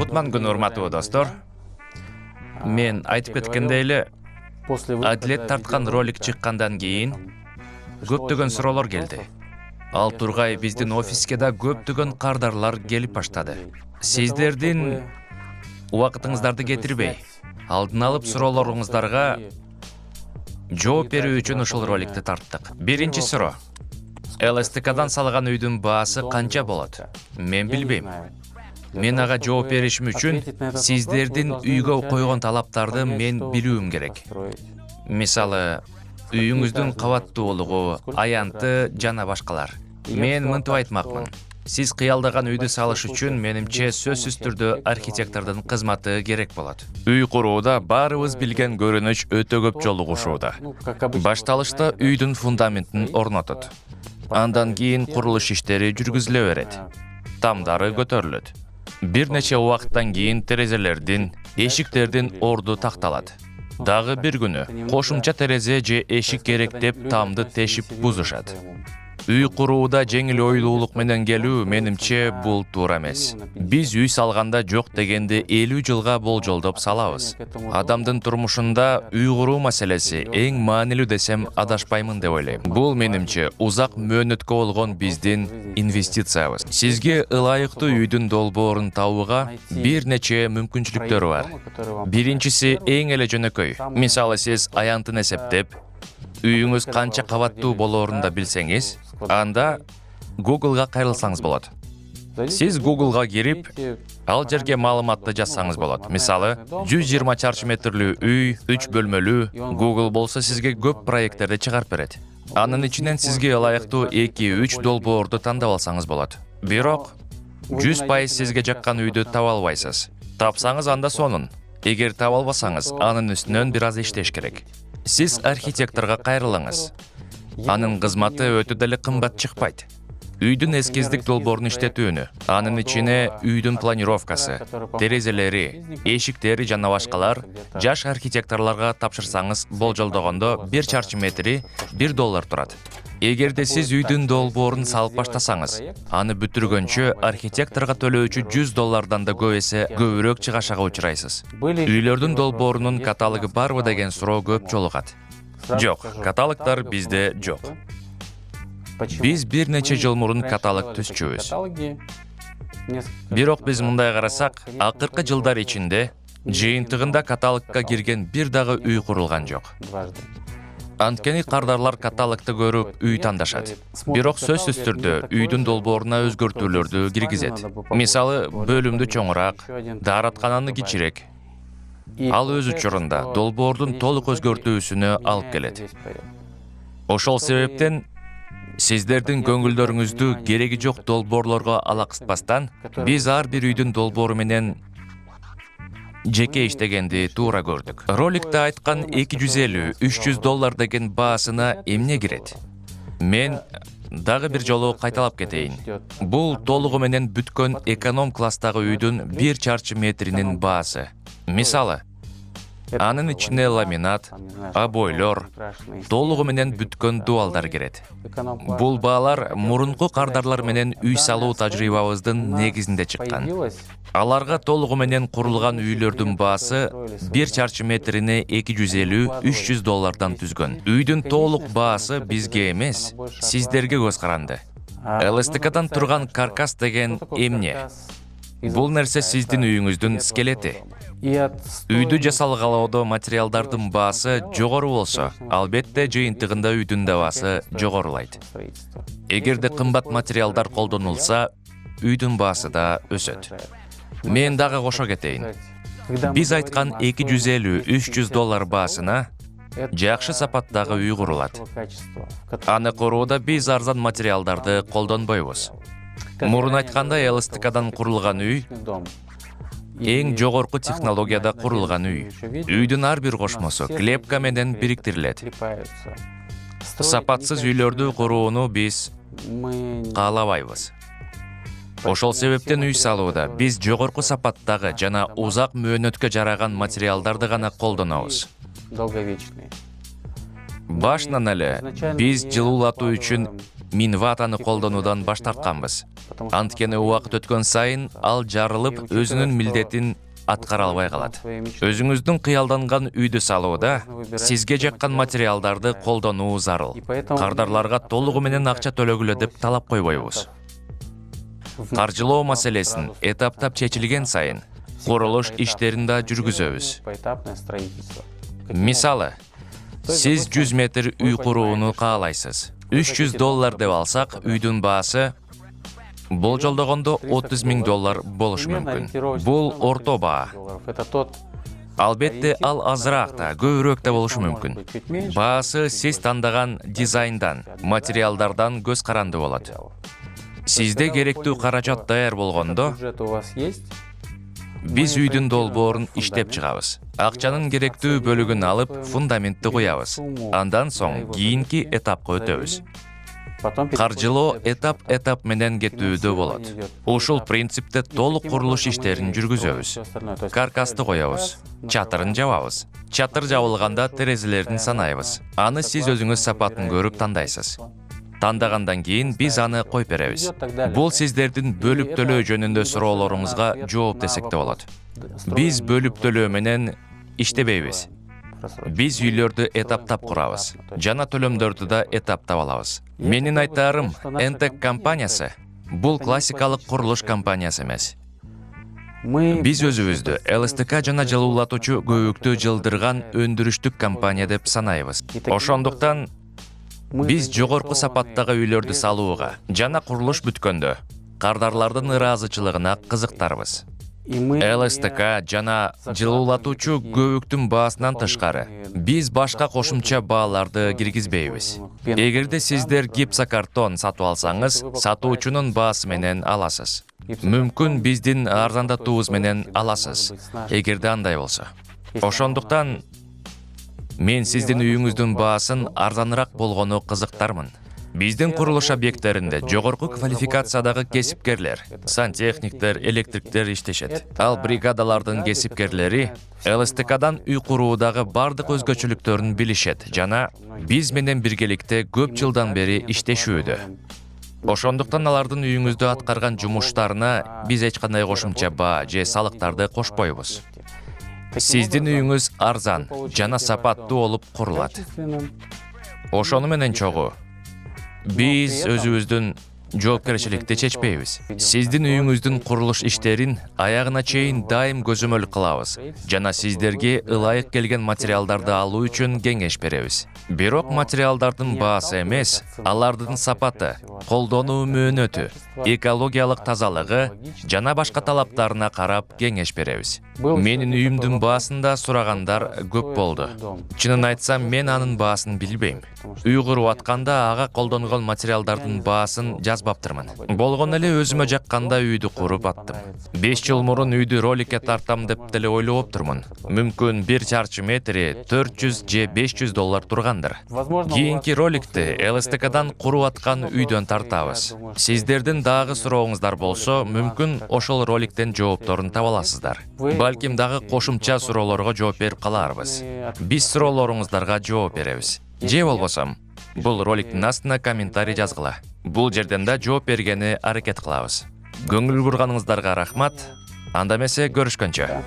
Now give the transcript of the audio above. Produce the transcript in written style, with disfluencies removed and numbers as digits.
Кутман күн урматтуу достор. Мен айтып кеткендей эле, Адилет тарткан ролик чыккандан кийин көптөгөн суроолор келди. Ал тургай биздин офиске да көптөгөн кардарлар келип баштады. Сиздердин убакытыңыздарды кетирбей, алдын алып суроолоруңуздарга жооп берүү үчүн ушул роликти тарттык. Биринчи суроо. ЛСТКдан салган үйдүн баасы канча болот? Мен билбейм. Мен ага жооп беришим үчүн сиздердин үйгө койгон талаптарды мен билүүм керек. Мисалы, үйүңүздүн кабаттуулугу, аянты жана башкалар. Мен мынтип айтмакмын. Сиз кыялдаган үйдү салыш үчүн менимче сөзсүз түрдө архитектордун кызматы керек болот. Үй курууда баарыбыз билген көрүнүш өтө көп жолугушууда. Башталышта үйдүн фундаментин орнотот. Андан кийин курулуш иштери жүргүзүлө берет. Тамдары көтөрүлөт. Бир нече убакыттан кийин терезелердин, эшиктердин орду такталат. Дагы бир күнү кошумча терезе же эшик керек деп тамды тешип бузушат. Үй курууда жеңил ойлуулук менен келүү менимче бул туура эмес. Биз үй салганда жок дегенде 50 жылга болжолдоп салабыз. Адамдын турмушунда үй куруу маселеси эң маанилүү десем адашпаймын деп ойлойм. Бул менимче узак мөөнөткө болгон биздин инвестициябыз. Сизге ылайыктуу үйдүн долбоорун табууга бир нече мүмкүнчүлүктөр бар. Биринчиси эң эле жөнөкөй. Мисалы, сиз аянтын эсептеп, үйүңүз канча кабаттуу болоорун да билсеңиз, анда Google'га кайрылсаңыз болот. Сиз Google'га кирип, ал жерге маалыматты жазсаңыз болот. Мисалы, 120 чарчы метрлүү үй, 3 бөлмөлүү. Google болсо сизге көп проекттерди чыгарып берет. Анын ичинен сизге ылайыктуу 2-3 долбоорду тандап алсаңыз болот. Бирок 100% сизге жаккан үйдү таба албайсыз. Тапсаңыз анда сонун. Эгер таба албасаңыз, анын үстүнөн бир аз иштеш керек. Сиз архитекторго кайрылыңыз. Анын кызматы өтө деле кымбат чыкпайт. Үйдүн эскиздик долбоорун иштетүүнү, анын ичине үйдүн планировкасы, терезелери, эшиктери жана башкалар жаш архитекторлорго тапшырсаңыз, болжолдогондо 1 чарчы метри $1 турат. Эгерде сиз үйдүн долбоорун салып баштасаңыз, аны бүтүргөнчө архитекторго төлөөчү $100 да көп эсе көбүрөөк чыгашага учурайсыз. Үйлөрдүн долбоорунун каталогу барбы деген суроо көп жолугат. Жок, каталогдор бизде жок. Биз бир нече жыл мурун каталог түзчүбүз. Бирок биз мындай карасак, акыркы жылдар ичинде жыйынтыгында каталогко кирген бир дагы үй курулган жок. Анткени кардарлар каталогду көрүп үй тандашат. Бирок сөзсүз түрдө үйдүн долбооруна өзгөртүүлөрдү киргизет. Мисалы, бөлүмдү чоңураак, даараткананы кичирээк. Ал өз учурунда долбоордун толук өзгөртүүсүнө алып келет. Ошол себептен сиздердин көңүлдөрүңүздү кереги жок долбоорлорго алаксытпастан, биз ар бир үйдүн долбоору менен жеке иштегенди туура көрдүк. Роликте айткан $250-300 деген баасына эмне кирет? Мен дагы бир жолу кайталап кетейин. Бул толугу менен бүткөн эконом класстагы үйдүн 1 чарчы метринин баасы. Мисалы, анын ичине ламинат, обойлор, толугу менен бүткөн дуалдар кирет. Бул баалар мурунку кардарлар менен үй салуу тажрыйбабыздын негизинде чыккан. Аларга толугу менен курулган үйлөрдүн баасы 1 чарчы метрине $250-300 түзгөн. Үйдүн толук баасы бизге эмес, сиздерге көз каранды. ЛСТКдан турган каркас деген эмне? Бул нерсе сиздин үйүңүздүн скелети. Үйдү жасалгалоодо материалдардын баасы жогору болсо, албетте жыйынтыгында үйдүн да баасы жогорулайт. Эгерде кымбат материалдар колдонулса, үйдүн баасы да өсөт. Мен дагы кошо кетейин. Биз айткан $250-300 баасына жакшы сапаттагы үй курулат. Аны курууда биз арзан материалдарды колдонбойбуз. Мурун айткандай, ЛСТКдан курулган үй эң жогорку технологияда курулган үй. Үйдүн ар бир кошмосу клепка менен бириктирилет. Сапатсыз үйлөрдү курууну биз каалабайбыз. Ошол себептен үй салууда биз жогорку сапаттагы жана узак мөөнөткө жараган материалдарды гана колдонобуз. Башынан эле биз жылуулатуу үчүн Минватаны колдонуудан баш тартканбыз. Анткени убакыт өткөн сайын ал жарылып, өзүнүн милдетин аткара албай калат. Өзүңүздүн кыялданган үйдү салууда сизге жаккан материалдарды колдонуу зарыл. Кардарларга толугу менен акча төлөгүлө деп талап койбойбуз. Каржылоо маселесин этаптап чечилген сайын курулуш иштерин да жүргүзөбүз. Мисалы, сиз 100 метр үй курууну каалайсыз. $300 деп алсак, үйдүн баасы болжолдогондо $30,000 болушу мүмкүн. Бул орто баа. Албетте, ал азыраак да, көбүрөөк да болушу мүмкүн. Баасы сиз тандаган дизайндан, материалдардан көз каранды болот. Сизде керектүү каражат даяр болгондо, биз үйдүн долбоорун иштеп чыгабыз. Акчанын керектүү бөлүгүн алып, фундаментти куябыз. Андан соң кийинки этапка өтөбүз. Каржылоо этап менен кетүүдө болот. Ушул принципте толук курулуш иштерин жүргүзөбүз. Каркасты коебуз, чатырын жабабыз. Чатыр жабылганда терезелерин санайбыз. Аны сиз өзүңүз сапатын көрүп тандайсыз. Тандагандан кийин биз аны коюп беребиз. Бул сиздердин бөлүп төлөө жөнүндө суроолоруңузга жооп десек да болот. Биз бөлүп төлөө менен иштебейбиз. Биз үйлөрдү этаптап курабыз. Жана төлөмдөрдү да этаптап алабыз. Менин айтаарым, Энтек компаниясы бул классикалык курулуш компаниясы эмес. Биз өзүбүздү ЛСТК жана жылуулатуучу көбүктү жылдырган өндүрүштүк компания деп санайбыз. Ошондуктан биз жогорку сапаттагы үйлөрдү салууга жана курулуш бүткөндө кардарлардын ыраазычылыгына кызыктарбыз. ЛСТК жана жылуулатуучу көбүктүн баасынан тышкары, биз башка кошумча бааларды киргизбейбиз. Эгерде сиздер гипсокартон сатып алсаңыз, сатуучунун баасы менен аласыз. Мүмкүн биздин арзандатуубуз менен аласыз, эгерде андай болсо. Ошондуктан мен сиздин үйүңүздүн баасын арзаныраак болгону кызыктармын. Биздин курулуш объекттеринде жогорку квалификациядагы кесипкерлер, сантехниктер, электриктер иштешет. Ал бригадалардын кесипкерлери ЛСТКдан үй куруудагы бардык өзгөчөлүктөрүн билишет жана биз менен биргеликте көп жылдан бери иштешүүдө. Ошондуктан алардын үйүңүздө аткарган жумуштарына биз эч кандай кошумча баа же салыктарды кошпойбуз. Сиздин үйүңүз арзан жана сапаттуу болуп курулат. Ошону менен чогуу, биз өзүбүздүн жоопкерчиликти чечпейбиз. Сиздин үйүңүздүн курулуш иштерин аягына чейин дайым көзөмөл кылабыз жана сиздерге ылайык келген материалдарды алуу үчүн кеңеш беребиз. Бирок материалдардын баасы эмес, алардын сапаты, колдонуу мөөнөтү, экологиялык тазалыгы жана башка талаптарына карап кеңеш беребиз. Менин үйүмдүн баасында сурагандар көп болду. Чынын айтсам, мен анын баасын билбейм. Үй куруп атканда ага колдонгон материалдардын баасын жазбаптырмын. Болгон эле өзүмө жакканда үйдү куруп аттым. 5 жыл мурун үйдү роликке тартам деп деле ойлоптурмун. Мүмкүн 1 чарчы метри $400 же $500 тургандыр. Кийинки роликти ЛСТКдан куруп аткан үйдөн тартабыз. Сиздердин дагы сурооңуздар болсо, мүмкүн ошол роликтен жоопторун таба аласыздар. Балким дагы кошумча суроолорго жооп берип каларбыз. Биз суроолоруңуздарга жооп беребиз. Же болбосом, бул роликтин астына комментарий жазгыла. Бул жерден да жооп бергени аракет кылабыз. Көңүл бурганыңыздарга рахмат. Анда эмесе, көрүшкөнчө.